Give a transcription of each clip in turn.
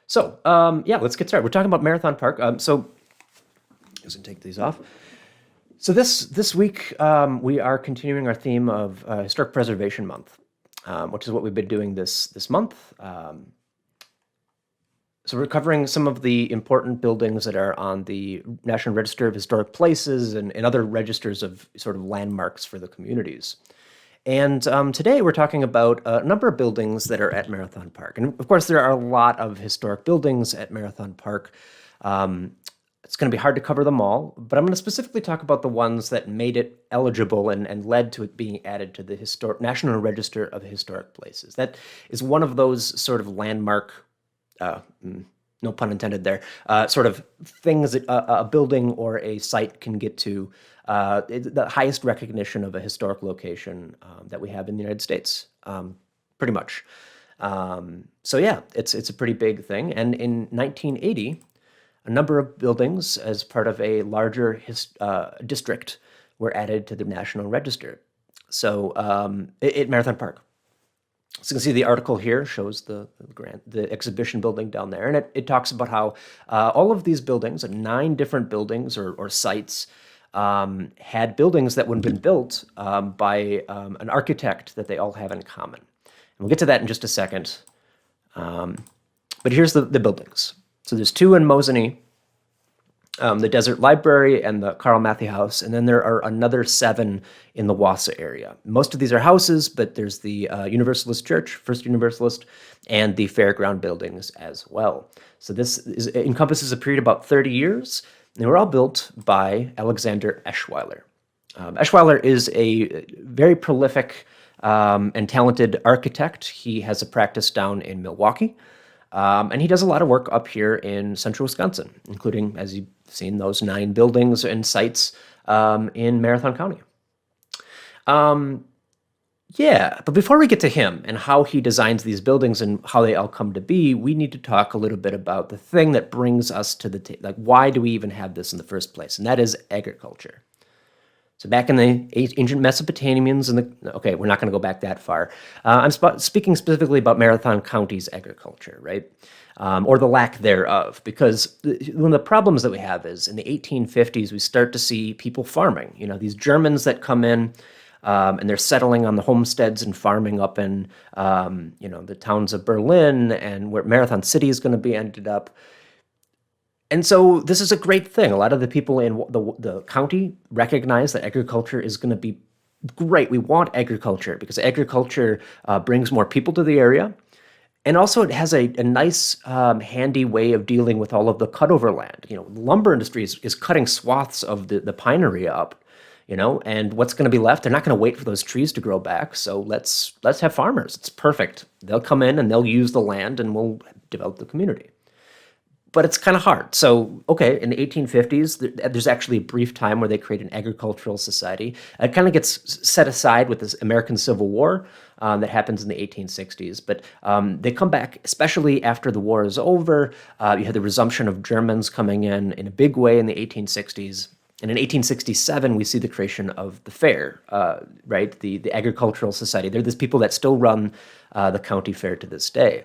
So let's get started. We're talking about Marathon Park. So let's take these off. So this week we are continuing our theme of Historic Preservation Month, which is what we've been doing this month. So we're covering some of the important buildings that are on the National Register of Historic Places and other registers of sort of landmarks for the communities. And today we're talking about a number of buildings that are at Marathon Park. And of course, there are a lot of historic buildings at Marathon Park. It's going to be hard to cover them all, but I'm going to specifically talk about the ones that made it eligible and led to it being added to the National Register of Historic Places. That is one of those sort of landmark, no pun intended there, sort of things that a building or a site can get to, the highest recognition of a historic location that we have in the United States, pretty much. So yeah, it's a pretty big thing. And in 1980, a number of buildings as part of a larger district were added to the National Register. So at Marathon Park. So you can see the article here shows the exhibition building down there, and it talks about how all of these buildings, 9 different buildings or sites, had buildings that would have been built by an architect that they all have in common. And we'll get to that in just a second. But here's the buildings. So there's 2 in Mosinee, the Desert Library and the Carl Matthey House, and then there are another 7 in the Wausau area. Most of these are houses, but there's the Universalist Church, First Universalist, and the Fairground buildings as well. So this encompasses a period of about 30 years, and they were all built by Alexander Eschweiler. Eschweiler is a very prolific and talented architect. He has a practice down in Milwaukee. And he does a lot of work up here in central Wisconsin, including, as you've seen, those 9 buildings and sites in Marathon County. But before we get to him and how he designs these buildings and how they all come to be, we need to talk a little bit about the thing that brings us to like, why do we even have this in the first place? And that is agriculture. So back in the ancient Mesopotamians, okay, we're not going to go back that far. I'm speaking specifically about Marathon County's agriculture, right? Or the lack thereof, because one of the problems that we have is in the 1850s, we start to see people farming. You know, these Germans that come in and they're settling on the homesteads and farming up in, the towns of Berlin and where Marathon City is going to be ended up. And so this is a great thing. A lot of the people in the county recognize that agriculture is going to be great. We want agriculture because agriculture brings more people to the area. And also it has a nice, handy way of dealing with all of the cutover land. You know, the lumber industry is cutting swaths of the pine area up, and what's going to be left? They're not going to wait for those trees to grow back. So let's have farmers. It's perfect. They'll come in and they'll use the land and we'll develop the community. But it's kind of hard. So, okay, in the 1850s, there's actually a brief time where they create an agricultural society. It kind of gets set aside with this American Civil War that happens in the 1860s. But they come back, especially after the war is over. You had the resumption of Germans coming in a big way in the 1860s. And in 1867, we see the creation of the fair, right? The agricultural society. They're these people that still run the county fair to this day.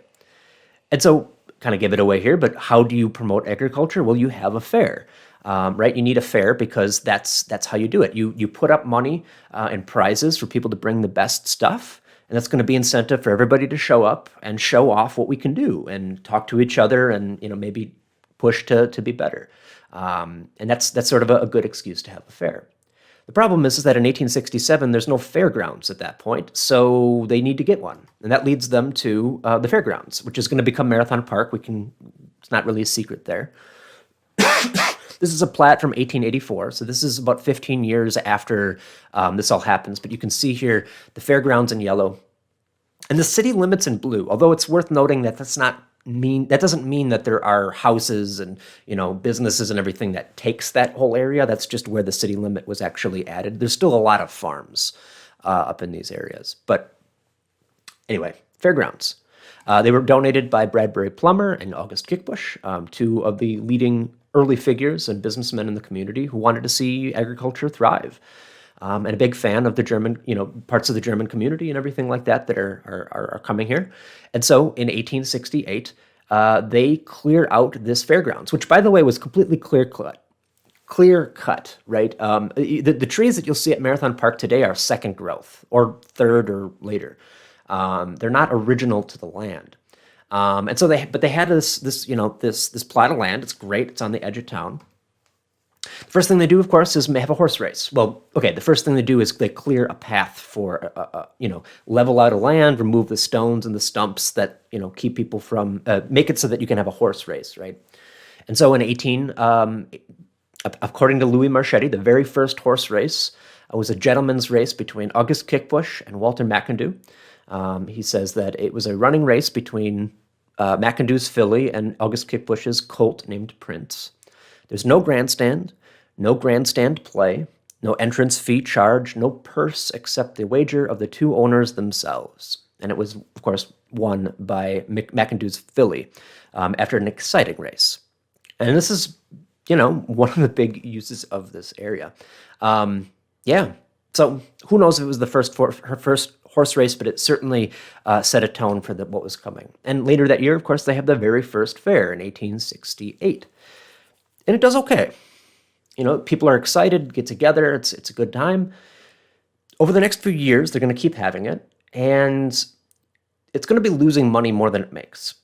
And so, kind of give it away here, but how do you promote agriculture? Well, you have a fair, right? You need a fair because that's how you do it. You put up money and prizes for people to bring the best stuff, and that's going to be incentive for everybody to show up and show off what we can do and talk to each other and maybe push to be better. And that's sort of a good excuse to have a fair. The problem is that in 1867, there's no fairgrounds at that point, so they need to get one. And that leads them to the fairgrounds, which is going to become Marathon Park. It's not really a secret there. This is a plat from 1884, so this is about 15 years after this all happens. But you can see here the fairgrounds in yellow and the city limits in blue, although it's worth noting that that doesn't mean that there are houses and businesses and everything that takes that whole area. That's just where the city limit was actually added. There's still a lot of farms up in these areas. But anyway, fairgrounds. They were donated by Bradbury Plummer and August Kickbush, 2 of the leading early figures and businessmen in the community who wanted to see agriculture thrive. And a big fan of the German, parts of the German community and everything like that are coming here. And so in 1868, they clear out this fairgrounds, which, by the way, was completely clear cut, right? The trees that you'll see at Marathon Park today are second growth or third or later. They're not original to the land. And so they had this plot of land. It's great. It's on the edge of town. The first thing they do, of course, is have a horse race. Well, okay, the first thing they do is they clear a path for, level out of land, remove the stones and the stumps that, keep people from, make it so that you can have a horse race, right? And so in according to Louis Marchetti, the very first horse race was a gentleman's race between August Kickbush and Walter McIndoe. He says that it was a running race between McIndoe's filly and August Kickbush's colt named Prince. There's no grandstand play, no entrance fee charge, no purse except the wager of the two owners themselves. And it was, of course, won by McIndoe's filly after an exciting race. And this is, one of the big uses of this area. So who knows if it was her first horse race, but it certainly set a tone for what was coming. And later that year, of course, they have the very first fair in 1868. And it does okay. People are excited, get together, it's a good time. Over the next few years, they're going to keep having it, and it's going to be losing money more than it makes.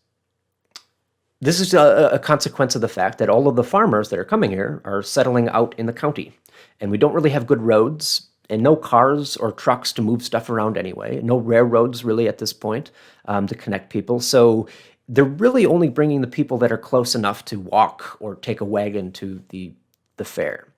This is a consequence of the fact that all of the farmers that are coming here are settling out in the county, and we don't really have good roads, and no cars or trucks to move stuff around anyway, no railroads really at this point to connect people, so they're really only bringing the people that are close enough to walk or take a wagon to the fair.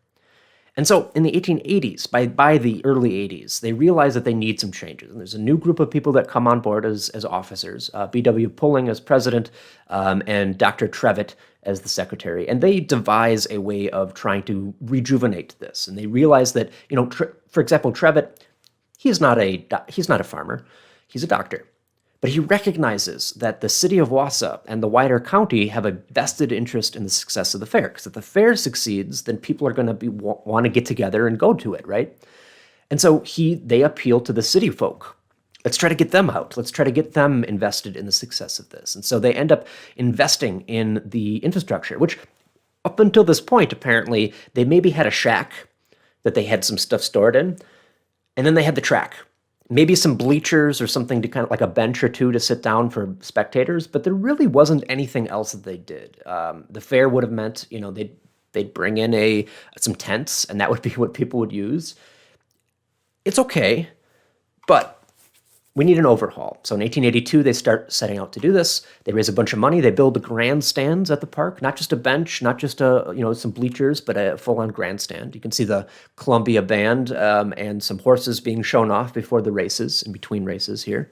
And so in the 1880s, by the early 80s, they realize that they need some changes. And there's a new group of people that come on board as officers, B.W. Pulling as president, and Dr. Trevitt as the secretary. And they devise a way of trying to rejuvenate this. And they realize that, for example, Trevitt, he's not a farmer, he's a doctor. But he recognizes that the city of Wausau and the wider county have a vested interest in the success of the fair. Because if the fair succeeds, then people are going to want to get together and go to it, right? And so they appeal to the city folk. Let's try to get them out. Let's try to get them invested in the success of this. And so they end up investing in the infrastructure, which up until this point, apparently, they maybe had a shack that they had some stuff stored in, and then they had the track. Maybe some bleachers or something to kind of like a bench or two to sit down for spectators, but there really wasn't anything else that they did. The fair would have meant, they'd bring in some tents, and that would be what people would use. It's okay, but we need an overhaul. So in 1882, they start setting out to do this. They raise a bunch of money. They build the grandstands at the park, not just a bench, not just some bleachers, but a full-on grandstand. You can see the Columbia Band and some horses being shown off before the races, in between races here.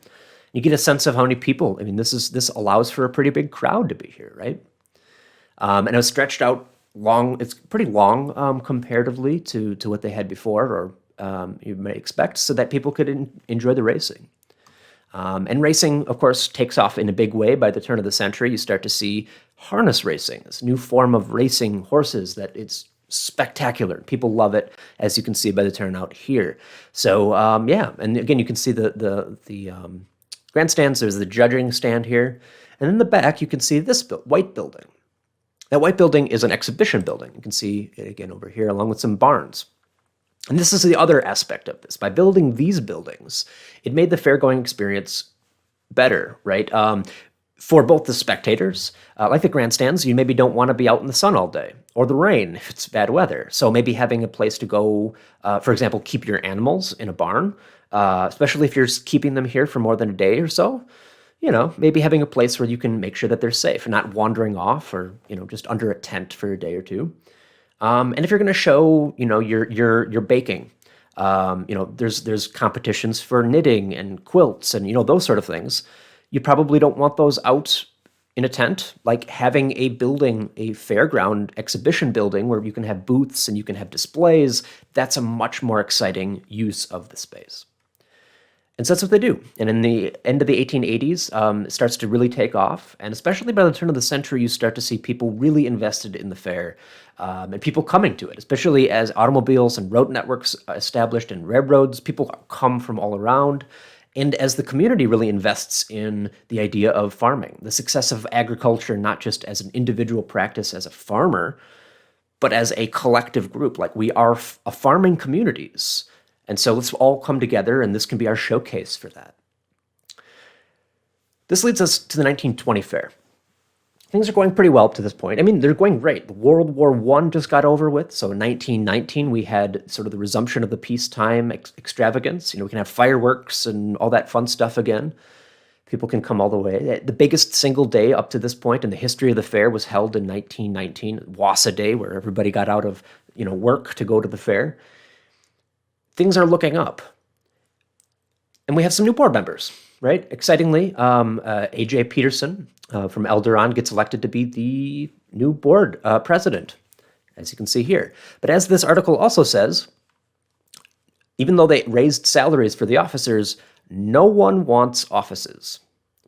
You get a sense of how many people. I mean, this allows for a pretty big crowd to be here, right? And it was stretched out long. It's pretty long comparatively to what they had before, or you may expect, so that people could enjoy the racing. And racing, of course, takes off in a big way. By the turn of the century, you start to see harness racing, this new form of racing horses that it's spectacular. People love it, as you can see by the turnout here. So, and again, you can see the grandstands. There's the judging stand here. And in the back, you can see this white building. That white building is an exhibition building. You can see it again over here, along with some barns. And this is the other aspect of this. By building these buildings, it made the fair-going experience better, right? For both the spectators, like the grandstands, you maybe don't want to be out in the sun all day, or the rain if it's bad weather. So maybe having a place to go, for example, keep your animals in a barn, especially if you're keeping them here for more than a day or so, maybe having a place where you can make sure that they're safe and not wandering off or, just under a tent for a day or two. And if you're going to show, your baking, there's competitions for knitting and quilts and, those sort of things. You probably don't want those out in a tent, like having a fairground exhibition building where you can have booths and you can have displays. That's a much more exciting use of the space. And so that's what they do. And in the end of the 1880s, it starts to really take off. And especially by the turn of the century, you start to see people really invested in the fair and people coming to it, especially as automobiles and road networks established and railroads. People come from all around. And as the community really invests in the idea of farming, the success of agriculture, not just as an individual practice as a farmer, but as a collective group. Like we are a farming communities. And so let's all come together, and this can be our showcase for that. This leads us to the 1920 fair. Things are going pretty well up to this point. I mean, they're going great. World War I just got over with. So in 1919, we had sort of the resumption of the peacetime extravagance. We can have fireworks and all that fun stuff again. People can come all the way. The biggest single day up to this point in the history of the fair was held in 1919, Wassa Day, where everybody got out of work to go to the fair. Things are looking up. And we have some new board members, right? Excitingly, A.J. Peterson from Elderon gets elected to be the new board president, as you can see here. But as this article also says, even though they raised salaries for the officers, no one wants offices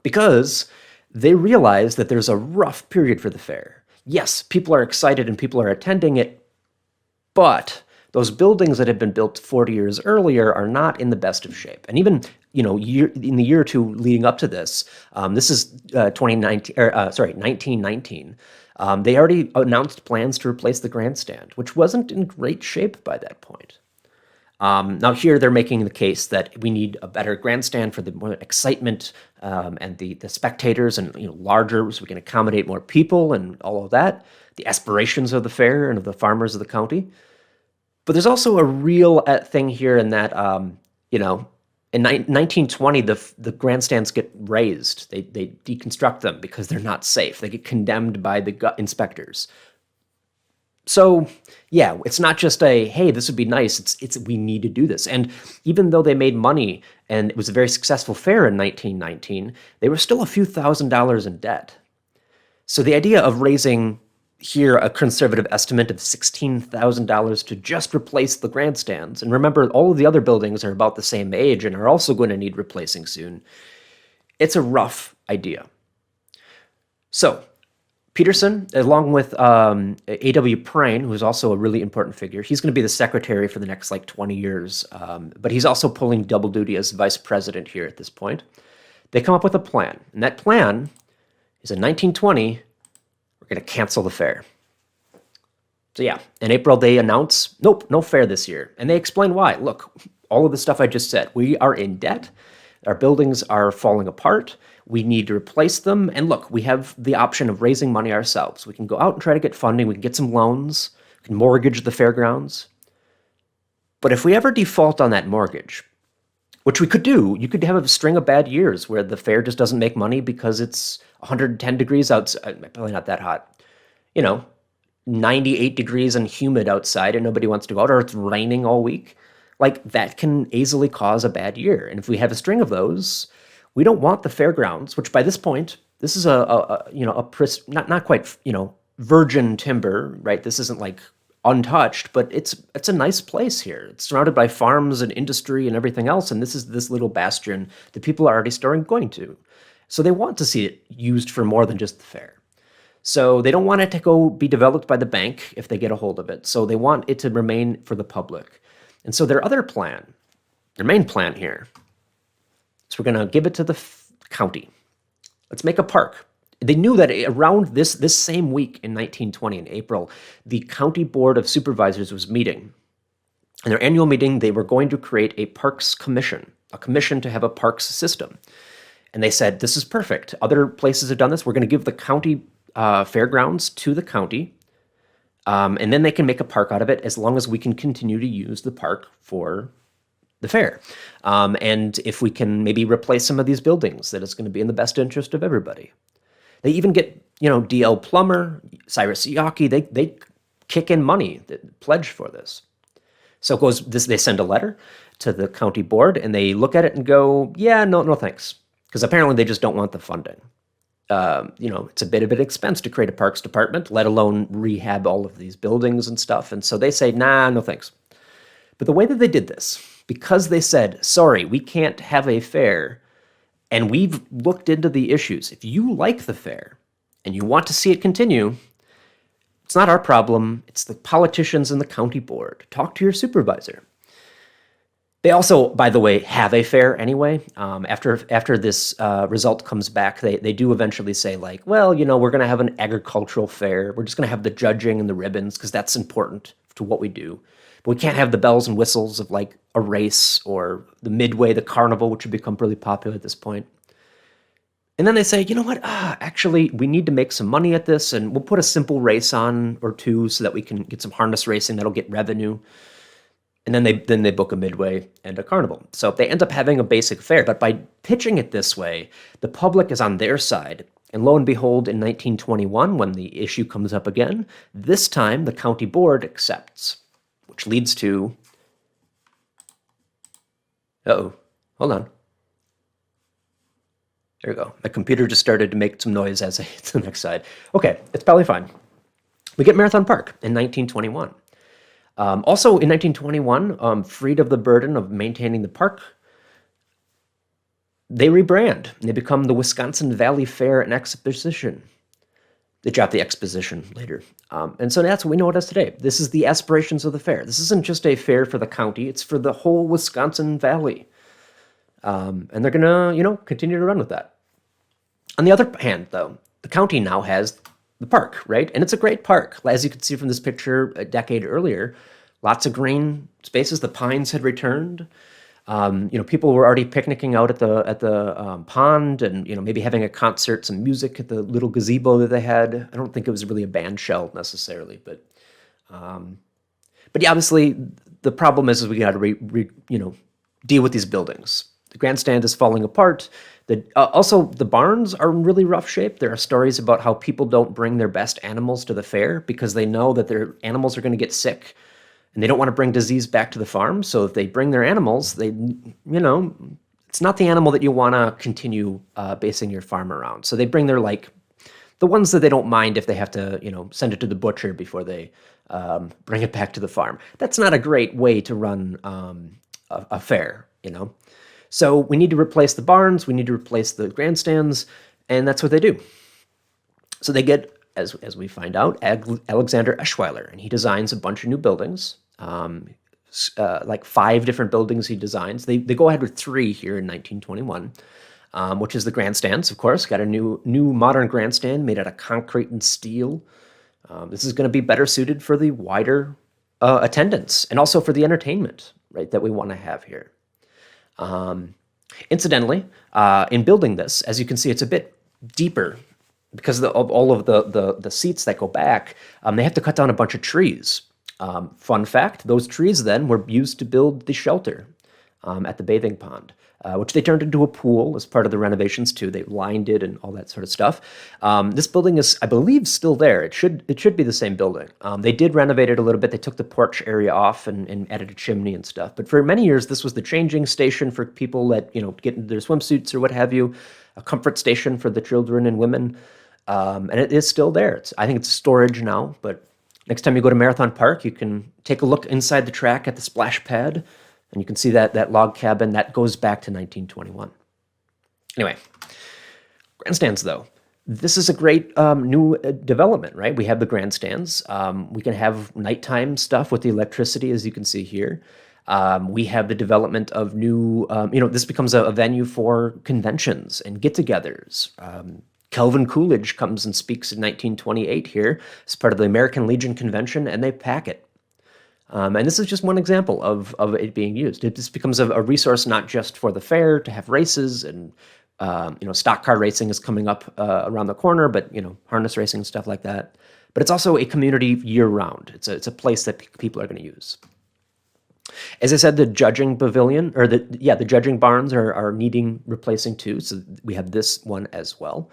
because they realize that there's a rough period for the fair. Yes, people are excited and people are attending it, but those buildings that had been built 40 years earlier are not in the best of shape. And even, in the year or two leading up to this, this is 1919, they already announced plans to replace the grandstand, which wasn't in great shape by that point. Now here they're making the case that we need a better grandstand for the more excitement and the spectators, and larger so we can accommodate more people and all of that, the aspirations of the fair and of the farmers of the county. But there's also a real thing here in that, in 1920, the grandstands get razed. They deconstruct them because they're not safe. They get condemned by the inspectors. So, yeah, it's not just a, hey, this would be nice. It's we need to do this. And even though they made money and it was a very successful fair in 1919, they were still a few $1,000s in debt. So the idea of raising here a conservative estimate of $16,000 to just replace the grandstands. And remember, all of the other buildings are about the same age and are also going to need replacing soon. It's a rough idea. So Peterson, along with A.W. Prine, who's also a really important figure, he's going to be the secretary for the next 20 years, but he's also pulling double duty as vice president here at this point. They come up with a plan, and that plan is in 1920, we're going to cancel the fair. So yeah, in April they announce, nope, no fair this year. And they explain why. Look, all of the stuff I just said, we are in debt, our buildings are falling apart, we need to replace them, and look, we have the option of raising money ourselves. We can go out and try to get funding, we can get some loans, we can mortgage the fairgrounds. But if we ever default on that mortgage, which we could do, you could have a string of bad years where the fair just doesn't make money because it's 110 degrees outside, probably not that hot, 98 degrees and humid outside and nobody wants to go out, or it's raining all week. That can easily cause a bad year. And if we have a string of those, we don't want the fairgrounds, which by this point, this is not quite, virgin timber, right? This isn't untouched, but it's a nice place here. It's surrounded by farms and industry and everything else, and this is this little bastion that people are already going to. So they want to see it used for more than just the fair. So they don't want it to go be developed by the bank if they get a hold of it. So they want it to remain for the public. And so their main plan here, is we're going to give it to the county. Let's make a park. They knew that around this same week in 1920, in April, the County Board of Supervisors was meeting. In their annual meeting, they were going to create a parks commission, a commission to have a parks system. And they said, this is perfect. Other places have done this. We're going to give the county fairgrounds to the county, and then they can make a park out of it as long as we can continue to use the park for the fair. And if we can maybe replace some of these buildings, that it's going to be in the best interest of everybody. They even get, D.L. Plummer, Cyrus Yaki, they kick in money, that pledge for this. So it goes, they send a letter to the county board, and they look at it and go, yeah, no thanks. Because apparently they just don't want the funding. It's a bit of an expense to create a parks department, let alone rehab all of these buildings and stuff. And so they say, nah, no thanks. But the way that they did this, because they said, sorry, we can't have a fair, and we've looked into the issues. If you like the fair and you want to see it continue, it's not our problem. It's the politicians and the county board. Talk to your supervisor. They also, by the way, have a fair anyway. After this result comes back, they do eventually say like, well, we're going to have an agricultural fair. We're just going to have the judging and the ribbons because that's important to what we do. But we can't have the bells and whistles of like a race or the midway, the carnival, which would become really popular at this point. And then they say, you know what? Actually, we need to make some money at this, and we'll put a simple race on or two so that we can get some harness racing that'll get revenue. And then they book a midway and a carnival. So they end up having a basic fair, but by pitching it this way, the public is on their side. And lo and behold, in 1921, when the issue comes up again, this time the county board accepts, which leads to... Uh-oh, hold on. There we go. My computer just started to make some noise as I hit the next slide. Okay, it's probably fine. We get Marathon Park in 1921. Also in 1921, freed of the burden of maintaining the park, they rebrand. They become the Wisconsin Valley Fair and Exposition. They drop the exposition later. And so that's what we know it as today. This is the aspirations of the fair. This isn't just a fair for the county, it's for the whole Wisconsin Valley. And they're gonna, continue to run with that. On the other hand, though, the county now has the park, right? And it's a great park. As you can see from this picture a decade earlier, lots of green spaces. The pines had returned. People were already picnicking out at the pond, and maybe having a concert, some music at the little gazebo that they had. I don't think it was really a band shell necessarily, but yeah, obviously the problem is we got to deal with these buildings. The grandstand is falling apart. Also, the barns are in really rough shape. There are stories about how people don't bring their best animals to the fair because they know that their animals are going to get sick, and they don't want to bring disease back to the farm. So if they bring their animals, it's not the animal that you want to continue basing your farm around. So they bring their the ones that they don't mind if they have to, send it to the butcher before they bring it back to the farm. That's not a great way to run a fair, So we need to replace the barns, we need to replace the grandstands, and that's what they do. So they get, as we find out, Alexander Eschweiler, and he designs a bunch of new buildings, 5 different buildings he designs. They go ahead with 3 here in 1921, which is the grandstands, of course. Got a new modern grandstand made out of concrete and steel. This is going to be better suited for the wider attendance and also for the entertainment, right, that we want to have here. Incidentally, in building this, as you can see, it's a bit deeper because of all of the seats that go back. They have to cut down a bunch of trees. Fun fact, those trees then were used to build the shelter at the bathing pond, which they turned into a pool as part of the renovations too. They lined it and all that sort of stuff. This building is, I believe, still there. It should be the same building. They did renovate it a little bit. They took the porch area off and added a chimney and stuff. But for many years, this was the changing station for people that get into their swimsuits or what have you, a comfort station for the children and women. And it is still there. I think it's storage now, but next time you go to Marathon Park, you can take a look inside the track at the splash pad, and you can see that log cabin. That goes back to 1921. Anyway, grandstands, though. This is a great new development, right? We have the grandstands. We can have nighttime stuff with the electricity, as you can see here. We have the development of new, this becomes a venue for conventions and get-togethers. Calvin Coolidge comes and speaks in 1928 here as part of the American Legion Convention, and they pack it. And this is just one example of it being used. It just becomes a resource not just for the fair to have races and, stock car racing is coming up around the corner, but, harness racing and stuff like that. But it's also a community year-round. It's a place that people are going to use. As I said, the judging pavilion, or the judging barns are needing replacing too. So we have this one as well.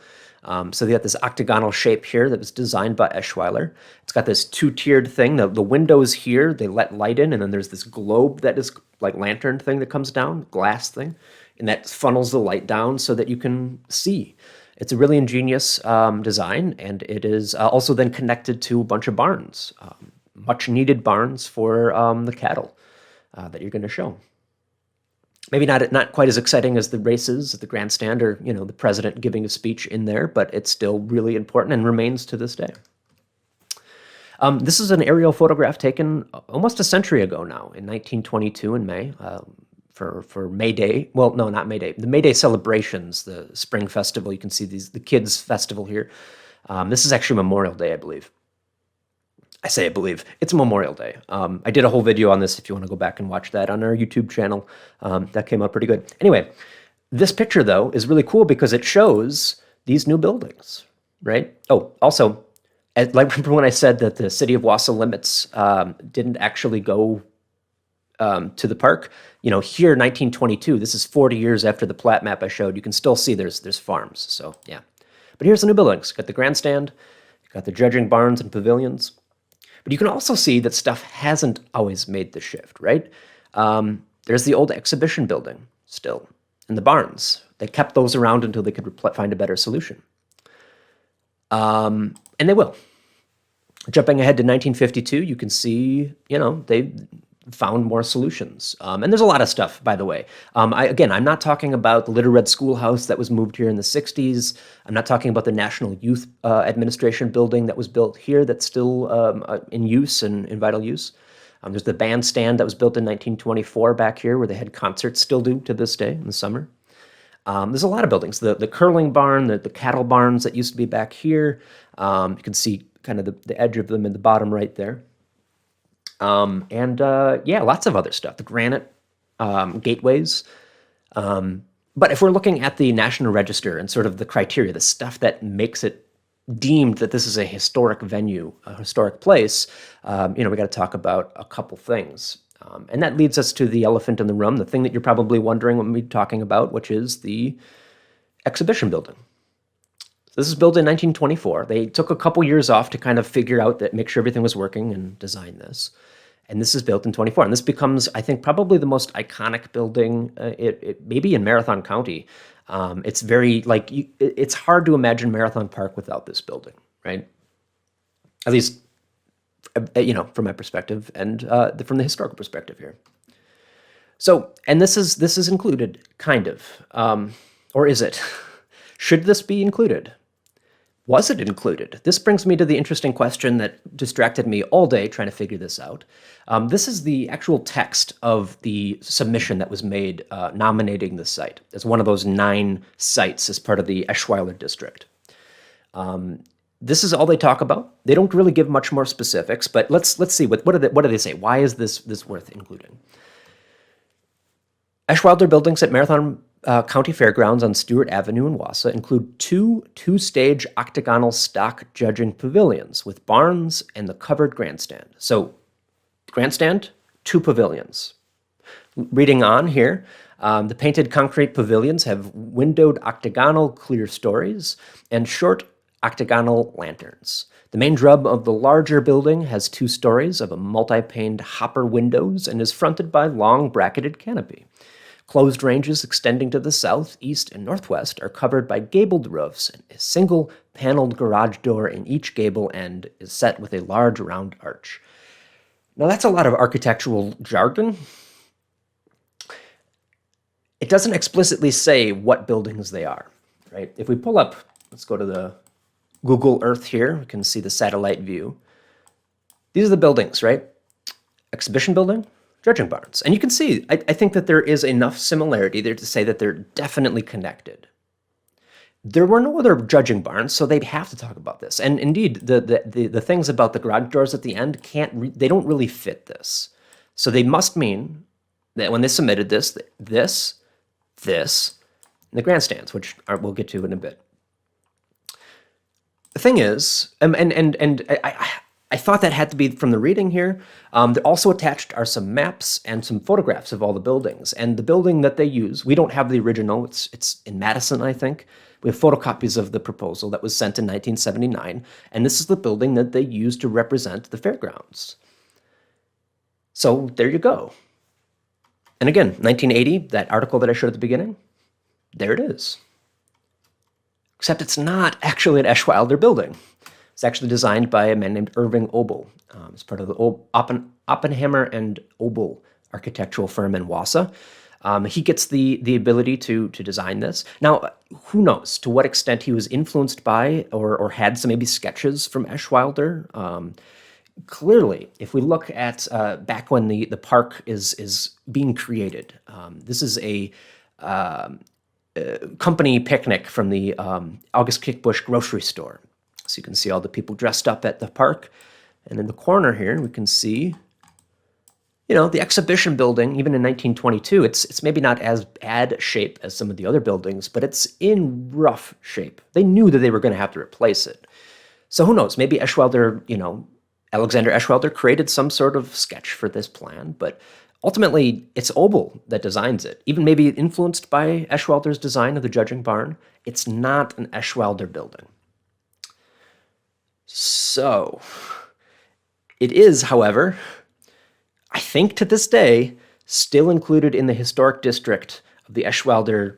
So they got this octagonal shape here that was designed by Eschweiler. It's got this 2-tiered thing. The windows here, they let light in, and then there's this globe that is like lantern thing that comes down, glass thing, and that funnels the light down so that you can see. It's a really ingenious design, and it is also then connected to a bunch of barns, much needed barns for the cattle that you're going to show. Maybe not quite as exciting as the races at the grandstand or, the president giving a speech in there, but it's still really important and remains to this day. This is an aerial photograph taken almost a century ago now, in 1922 in May. for May Day. Well, no, not May Day. The May Day celebrations, the spring festival. You can see the kids' festival here. This is actually Memorial Day, I believe. I say I believe. It's Memorial Day. I did a whole video on this if you want to go back and watch that on our YouTube channel. That came out pretty good. Anyway, this picture, though, is really cool because it shows these new buildings, right? Oh, also, like remember when I said that the city of Wausau limits didn't actually go to the park? You know, here, 1922, this is 40 years after the plat map I showed. You can still see there's farms, so yeah. But here's the new buildings. Got the grandstand, got the judging barns and pavilions. But you can also see that stuff hasn't always made the shift, right? There's the old exhibition building still, and the barns. They kept those around until they could find a better solution. And they will. Jumping ahead to 1952, you can see, you know, they found more solutions. And there's a lot of stuff, by the way. Again, I'm not talking about the Little Red Schoolhouse that was moved here in the 60s. I'm not talking about the National Youth Administration building that was built here that's still in use and in vital use. There's the bandstand that was built in 1924 back here where they had concerts, still do to this day in the summer. There's a lot of buildings. The curling barn, the cattle barns that used to be back here. You can see kind of the edge of them in the bottom right there. Yeah, lots of other stuff. The granite gateways. But if we're looking at the National Register and sort of the criteria, the stuff that makes it deemed that this is a historic venue, a historic place, you know, we got to talk about a couple things. And that leads us to the elephant in the room, the thing that you're probably wondering when we're talking about, which is the exhibition building. So this is built in 1924. They took a couple years off to kind of figure out that, make sure everything was working and design this. And this is built in 24. And this becomes, I think, probably the most iconic building, maybe in Marathon County. It's very, like, it's hard to imagine Marathon Park without this building, right? At least, you know, from my perspective and from the historical perspective here. So, and this is included, kind of, or is it? Should this be included? Was it included? This brings me to the interesting question that distracted me all day trying to figure this out. This is the actual text of the submission that was made nominating the site as one of those 9 sites as part of the Eschweiler district. This is all they talk about. They don't really give much more specifics, but let's see what do they say? Why is this worth including? Eschweiler buildings at Marathon County Fairgrounds on Stewart Avenue in Wausau include 2 two-stage octagonal stock judging pavilions with barns and the covered grandstand. So, grandstand, 2 pavilions. Reading on here, the painted concrete pavilions have windowed octagonal clear stories and short octagonal lanterns. The main drub of the larger building has 2 stories of a multi-paned hopper windows and is fronted by long bracketed canopy. Closed ranges extending to the south, east, and northwest are covered by gabled roofs, and a single paneled garage door in each gable end is set with a large round arch. Now that's a lot of architectural jargon. It doesn't explicitly say what buildings they are, right? If we pull up, let's go to the Google Earth here, we can see the satellite view. These are the buildings, right? Exhibition building, judging barns. And you can see, I think that there is enough similarity there to say that they're definitely connected. There were no other judging barns, so they'd have to talk about this. And indeed, the things about the garage doors at the end they don't really fit this. So they must mean that when they submitted this, and the grandstands, which we'll get to in a bit. The thing is, I thought that had to be from the reading here. They're also attached are some maps and some photographs of all the buildings. And the building that they use, we don't have the original. It's in Madison, I think. We have photocopies of the proposal that was sent in 1979. And this is the building that they used to represent the fairgrounds. So there you go. And again, 1980, that article that I showed at the beginning, there it is. Except it's not actually an Eschweiler building. It's actually designed by a man named Irving Obel. It's part of the Oppenheimer and Obel architectural firm in Wausau. He gets the ability to design this. Now, who knows to what extent he was influenced by or had some maybe sketches from Eschweiler. clearly, if we look at back when the park is being created, this is a company picnic from the August Kickbush grocery store. So you can see all the people dressed up at the park. And in the corner here, we can see, the exhibition building, even in 1922, it's maybe not as bad shape as some of the other buildings, but it's in rough shape. They knew that they were going to have to replace it. So who knows? Maybe Eschwelder, Alexander Eschwelder created some sort of sketch for this plan, but ultimately it's Obel that designs it. Even maybe influenced by Eschwelder's design of the judging barn, it's not an Eschwelder building. So it is, however, I think to this day, still included in the historic district of the Eschwelder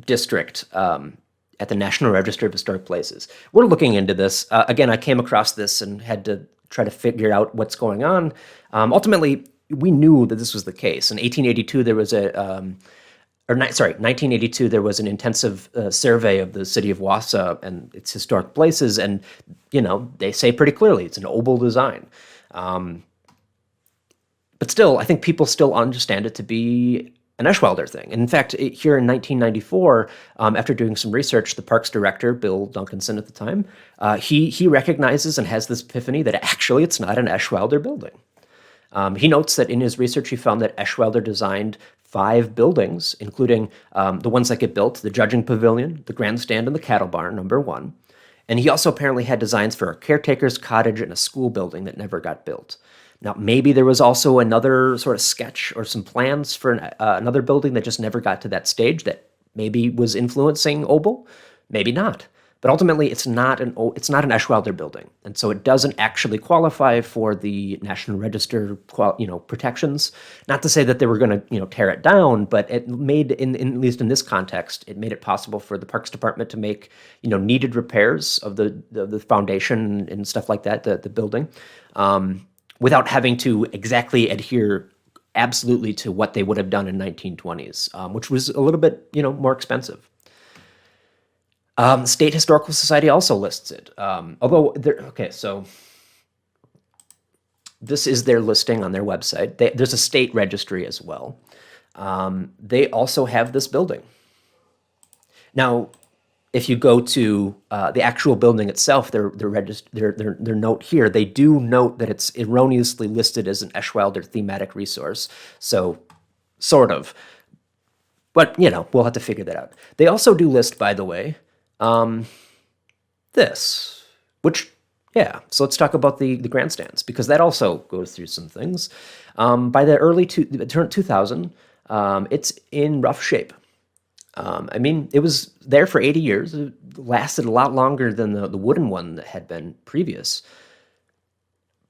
district at the National Register of Historic Places. We're looking into this. Again, I came across this and had to try to figure out what's going on. Ultimately, we knew that this was the case. In 1882, there was 1982, there was an intensive survey of the city of Wausau and its historic places, and, they say pretty clearly it's an Obel design. But still, I think people still understand it to be an Eschwelder thing. And in fact, here in 1994, after doing some research, the parks director, Bill Duncanson at the time, he recognizes and has this epiphany that actually it's not an Eschwelder building. He notes that in his research, he found that Eschwelder designed 5 buildings, including the ones that get built, the judging pavilion, the grandstand, and the cattle barn, number 1. And he also apparently had designs for a caretaker's cottage and a school building that never got built. Now, maybe there was also another sort of sketch or some plans for another building that just never got to that stage that maybe was influencing Obel, maybe not. But ultimately, it's not an Eschwelder building, and so it doesn't actually qualify for the National Register, protections. Not to say that they were going to, tear it down, but it made, at least in this context, it made it possible for the Parks Department to make, needed repairs of the foundation and stuff like that, the building, without having to exactly adhere absolutely to what they would have done in 1920s, which was a little bit, more expensive. The State Historical Society also lists it. So this is their listing on their website. There's a state registry as well. They also have this building. Now, if you go to the actual building itself, their note here, they do note that it's erroneously listed as an Eschwelder thematic resource. So, sort of. But, we'll have to figure that out. They also do list, by the way, this, which, so let's talk about the grandstands, because that also goes through some things. By the early 2000, it's in rough shape. It was there for 80 years. It lasted a lot longer than the wooden one that had been previous.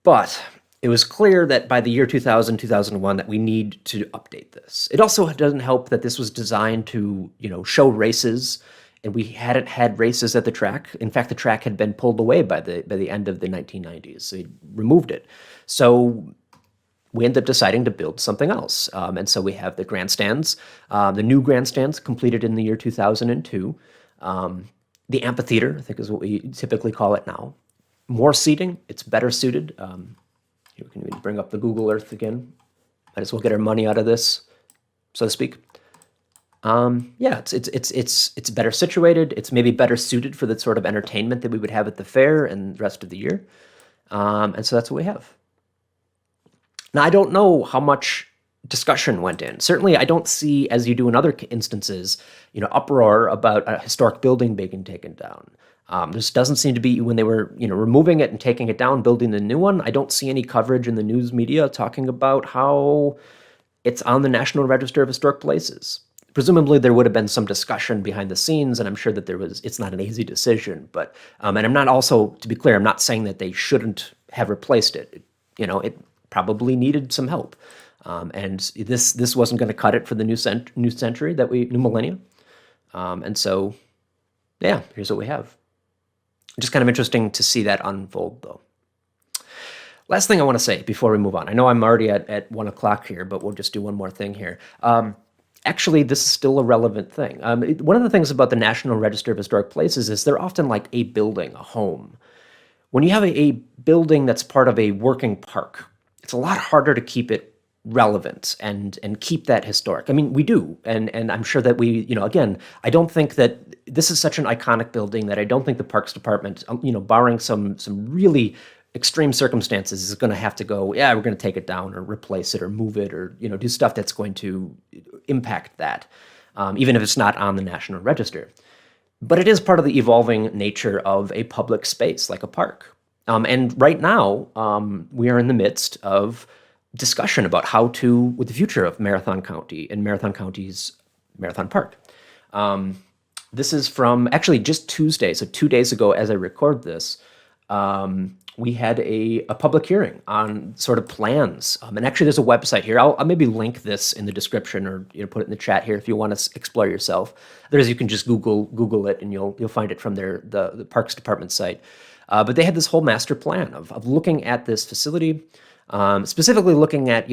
But it was clear that by the year 2000, 2001, that we need to update this. It also doesn't help that this was designed to, show races, and we hadn't had races at the track. In fact, the track had been pulled away by the end of the 1990s. So he removed it. So we ended up deciding to build something else. And so we have the grandstands, the new grandstands completed in the year 2002. The amphitheater, I think is what we typically call it now. More seating, it's better suited. Here we can bring up the Google Earth again. Might as well get our money out of this, so to speak. It's better situated. It's maybe better suited for the sort of entertainment that we would have at the fair and the rest of the year. And so that's what we have. Now, I don't know how much discussion went in. Certainly, I don't see, as you do in other instances, uproar about a historic building being taken down. This doesn't seem to be, when they were, removing it and taking it down, building the new one, I don't see any coverage in the news media talking about how it's on the National Register of Historic Places. Presumably, there would have been some discussion behind the scenes, and I'm sure that it's not an easy decision. But, and I'm not also, to be clear, I'm not saying that they shouldn't have replaced it. It probably needed some help. And this wasn't going to cut it for the new century, new millennium. And so, here's what we have. Just kind of interesting to see that unfold, though. Last thing I want to say before we move on. I know I'm already at 1 o'clock here, but we'll just do one more thing here. Actually, this is still a relevant thing. One of the things about the National Register of Historic Places is they're often like a building, a home. When you have a building that's part of a working park, it's a lot harder to keep it relevant and keep that historic. I mean, we do, and I'm sure that we, again, I don't think that this is such an iconic building that I don't think the Parks Department, barring some really extreme circumstances, is going to have to go, yeah, we're going to take it down or replace it or move it or do stuff that's going to impact that, even if it's not on the National Register. But it is part of the evolving nature of a public space like a park. And right now, we are in the midst of discussion about with the future of Marathon County and Marathon County's Marathon Park. This is from actually just Tuesday, so 2 days ago as I record this, we had a public hearing on sort of plans. And actually there's a website here. I'll maybe link this in the description or put it in the chat here if you want to explore yourself. You can just Google it and you'll find it from the Parks Department site. But they had this whole master plan of looking at this facility, specifically looking at,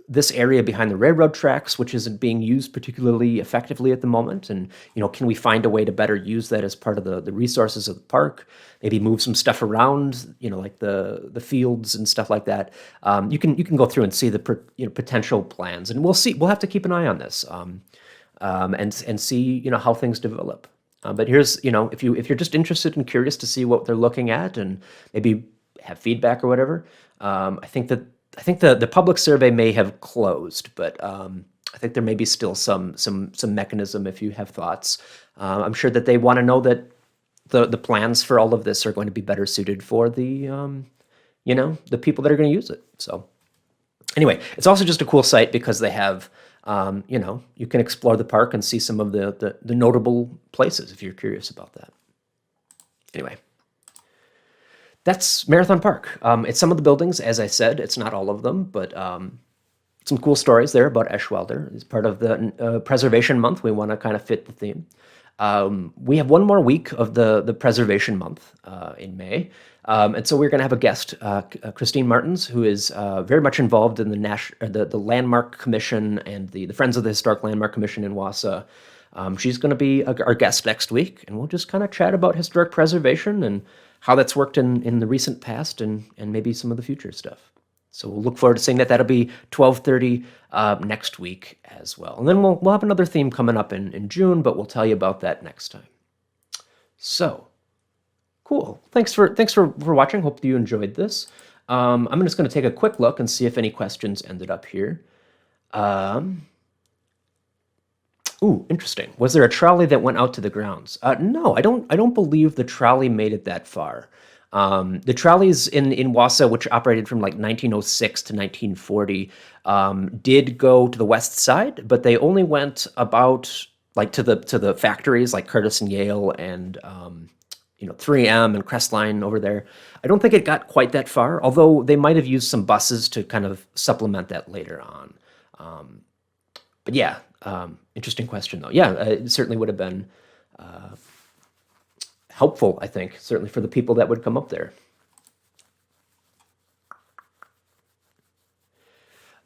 this area behind the railroad tracks, which isn't being used particularly effectively at the moment. And, can we find a way to better use that as part of the resources of the park? Maybe move some stuff around, like the fields and stuff like that. You can go through and see the potential plans, and we'll see. We'll have to keep an eye on this and see how things develop. But here's if you're just interested and curious to see what they're looking at and maybe have feedback or whatever, I think the public survey may have closed, but I think there may be still some mechanism if you have thoughts. I'm sure that they want to know that the plans for all of this are going to be better suited for the the people that are going to use it. So anyway, it's also just a cool site because they have you can explore the park and see some of the notable places if you're curious about that. Anyway. That's Marathon Park. It's some of the buildings, as I said. It's not all of them, but some cool stories there about Eschweiler. It's part of the Preservation Month. We want to kind of fit the theme. We have one more week of the Preservation Month in May. And so we're going to have a guest, Christine Martins, who is very much involved in the Landmark Commission and the Friends of the Historic Landmark Commission in Wausau. She's going to be our guest next week, and we'll just kind of chat about historic preservation and how that's worked in the recent past and maybe some of the future stuff. So we'll look forward to seeing that. That'll be 12:30 next week as well. And then we'll have another theme coming up in June, but we'll tell you about that next time. So, cool. Thanks for watching. Hope you enjoyed this. I'm just going to take a quick look and see if any questions ended up here. Ooh, interesting. Was there a trolley that went out to the grounds? No, I don't believe the trolley made it that far. The trolleys in Wausau, which operated from like 1906 to 1940, did go to the west side, but they only went about like to the factories like Curtis and Yale and 3M and Crestline over there. I don't think it got quite that far, although they might have used some buses to kind of supplement that later on. But yeah. Interesting question, though. Yeah, it certainly would have been helpful, I think, certainly for the people that would come up there.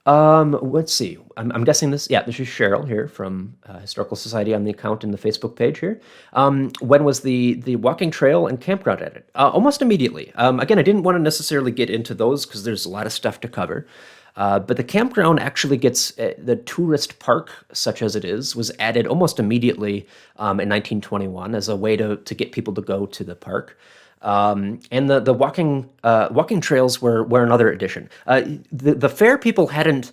Let's see. I'm guessing this. Yeah, this is Cheryl here from Historical Society on the account in the Facebook page here. When was the walking trail and campground added? Almost immediately. Again, I didn't want to necessarily get into those because there's a lot of stuff to cover. But the campground actually gets, the tourist park, such as it is, was added almost immediately in 1921 as a way to get people to go to the park. And the walking trails were another addition. The fair people hadn't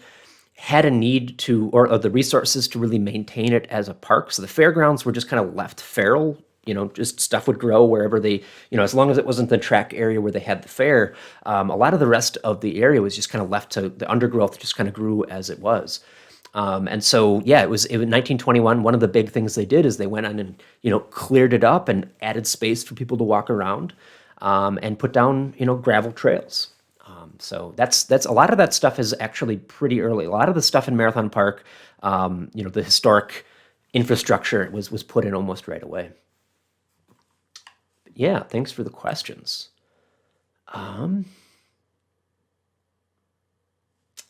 had a need to, or the resources to really maintain it as a park. So the fairgrounds were just kind of left feral. Just stuff would grow wherever they, as long as it wasn't the track area where they had the fair, a lot of the rest of the area was just kind of left to, the undergrowth just kind of grew as it was. And so, yeah, it was 1921. One of the big things they did is they went on and, cleared it up and added space for people to walk around and put down, gravel trails. So that's a lot of that stuff is actually pretty early. A lot of the stuff in Marathon Park, the historic infrastructure was put in almost right away. Yeah, thanks for the questions.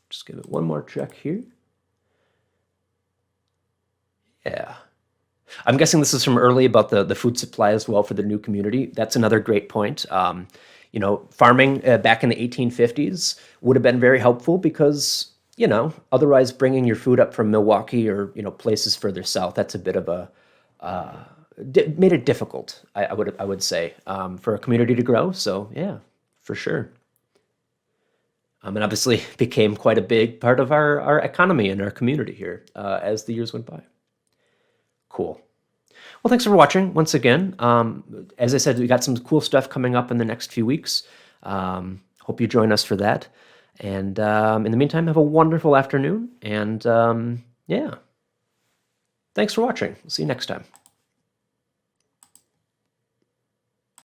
Just give it one more check here. Yeah. I'm guessing this is from early about the food supply as well for the new community. That's another great point. Farming back in the 1850s would have been very helpful because, otherwise bringing your food up from Milwaukee or, places further south, that's a bit of a, made it difficult, I would say, for a community to grow. So yeah, for sure. And obviously became quite a big part of our economy and our community here as the years went by. Cool. Well, thanks for watching once again. As I said, we got some cool stuff coming up in the next few weeks. Hope you join us for that. And in the meantime, have a wonderful afternoon. And yeah, thanks for watching. See you next time.